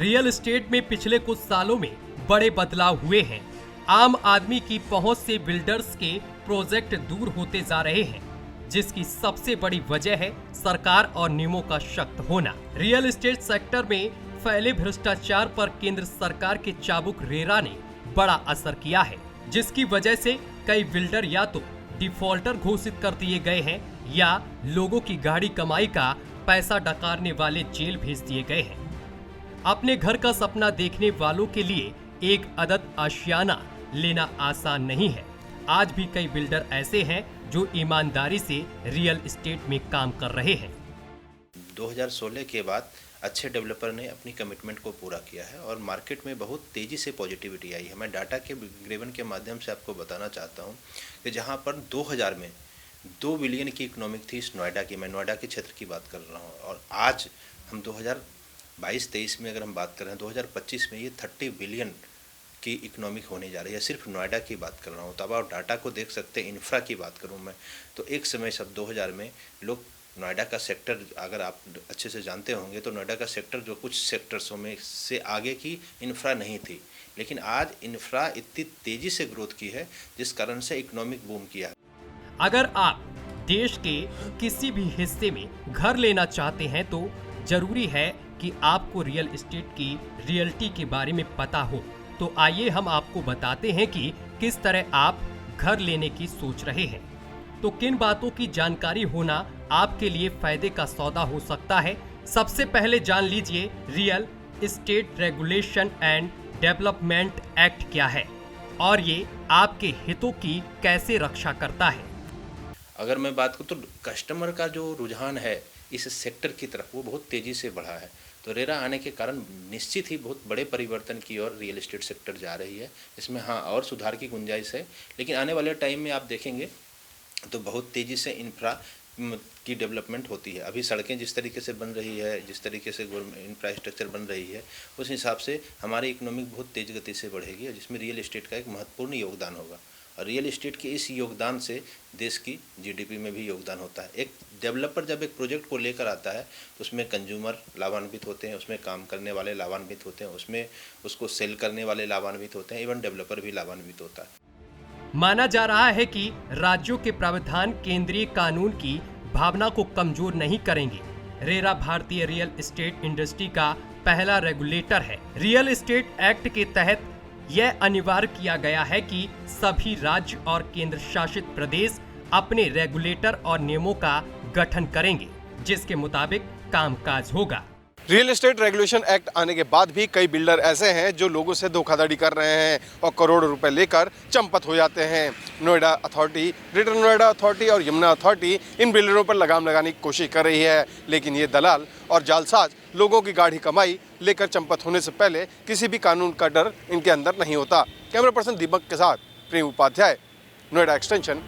Real estate में पिछले कुछ सालों में बड़े बदलाव हुए हैं। आम आदमी की पहुंच से बिल्डर्स के प्रोजेक्ट दूर होते जा रहे हैं, जिसकी सबसे बड़ी वजह है सरकार और नियमों का सख्त होना। रियल एस्टेट सेक्टर में फैले भ्रष्टाचार पर केंद्र सरकार के चाबुक रेरा ने बड़ा असर किया है, जिसकी वजह से कई बिल्डर या तो डिफॉल्टर घोषित कर दिए गए हैं या लोगों की गाढ़ी कमाई का पैसा डकारने वाले जेल भेज दिए गए हैं। अपने घर का सपना देखने वालों के लिए एक अदद आशियाना लेना आसान नहीं है। आज भी कई बिल्डर ऐसे हैं जो ईमानदारी से रियल एस्टेट में काम कर रहे हैं। 2016 के बाद अच्छे डेवलपर ने अपनी कमिटमेंट को पूरा किया है और मार्केट में बहुत तेज़ी से पॉजिटिविटी आई है। मैं डाटा के ग्रेवन के माध्यम से आपको बताना चाहता हूं कि जहां पर 2000 में 2 बिलियन की इकोनॉमिक थी नोएडा की, मैं नोएडा के क्षेत्र की बात कर रहा हूं, और आज हम 2022-23 में अगर हम बात कर रहे हैं 2025 में ये 30 बिलियन की इकोनॉमिक होने जा रही है। सिर्फ नोएडा की बात कर रहा हूँ। तब आप डाटा को देख सकते हैं। इंफ्रा की बात करूँ मैं तो एक समय सब 2000 में लोग नोएडा का सेक्टर, अगर आप अच्छे से जानते होंगे तो नोएडा का सेक्टर जो कुछ सेक्टर्सों में से आगे की इंफ्रा नहीं थी, लेकिन आज इंफ्रा इतनी तेज़ी से ग्रोथ की है जिस कारण से इकोनॉमिक बूम किया। अगर आप देश के किसी भी हिस्से में घर लेना चाहते हैं तो जरूरी है कि आपको रियल एस्टेट की रियल्टी के बारे में पता हो। तो आइए हम आपको बताते हैं कि किस तरह आप घर लेने की सोच रहे हैं तो किन बातों की जानकारी होना आपके लिए फायदे का सौदा हो सकता है। सबसे पहले जान लीजिए real estate regulation and development act क्या है और ये आपके हितों की कैसे रक्षा करता है। अगर मैं बात करूँ तो कस्टमर का जो रुझान है इस सेक्टर की तरफ वो बहुत तेज़ी से बढ़ा है। तो रेरा आने के कारण निश्चित ही बहुत बड़े परिवर्तन की ओर रियल एस्टेट सेक्टर जा रही है। इसमें हाँ और सुधार की गुंजाइश है, लेकिन आने वाले टाइम में आप देखेंगे तो बहुत तेज़ी से इंफ्रा की डेवलपमेंट होती है। अभी सड़कें जिस तरीके से बन रही है, जिस तरीके से इंफ्रास्ट्रक्चर बन रही है, उस हिसाब से हमारी इकोनॉमिक बहुत तेज़ गति से बढ़ेगी, जिसमें रियल एस्टेट का एक महत्वपूर्ण योगदान होगा। और रियल एस्टेट के इस योगदान से देश की जीडीपी में भी योगदान होता है। एक डेवलपर जब एक प्रोजेक्ट को लेकर आता है तो उसमें कंज्यूमर लाभान्वित होते हैं, उसमें काम करने वाले लाभान्वित होते हैं, उसमें उसको सेल करने वाले लाभान्वित होते हैं, इवन डेवलपर भी लाभान्वित होता है। माना जा रहा है कि राज्यों के प्रावधान केंद्रीय कानून की भावना को कमजोर नहीं करेंगे। रेरा भारतीय रियल एस्टेट इंडस्ट्री का पहला रेगुलेटर है। रियल एस्टेट एक्ट के तहत यह अनिवार्य किया गया है कि सभी राज्य और केंद्र शासित प्रदेश अपने रेगुलेटर और नियमों का गठन करेंगे, जिसके मुताबिक कामकाज होगा। रियल एस्टेट रेगुलेशन एक्ट आने के बाद भी कई बिल्डर ऐसे हैं जो लोगों से धोखाधड़ी कर रहे हैं और करोड़ों रुपए लेकर चंपत हो जाते हैं। Noida authority, greater Noida authority और यमुना अथॉरिटी इन बिल्डरों पर लगाम लगाने की कोशिश कर रही है, लेकिन ये दलाल और जालसाज लोगों की गाढ़ी कमाई लेकर चंपत होने से पहले किसी भी कानून का डर इनके अंदर नहीं होता। कैमरा पर्सन दीपक के साथ प्रेम उपाध्याय, नोएडा एक्सटेंशन।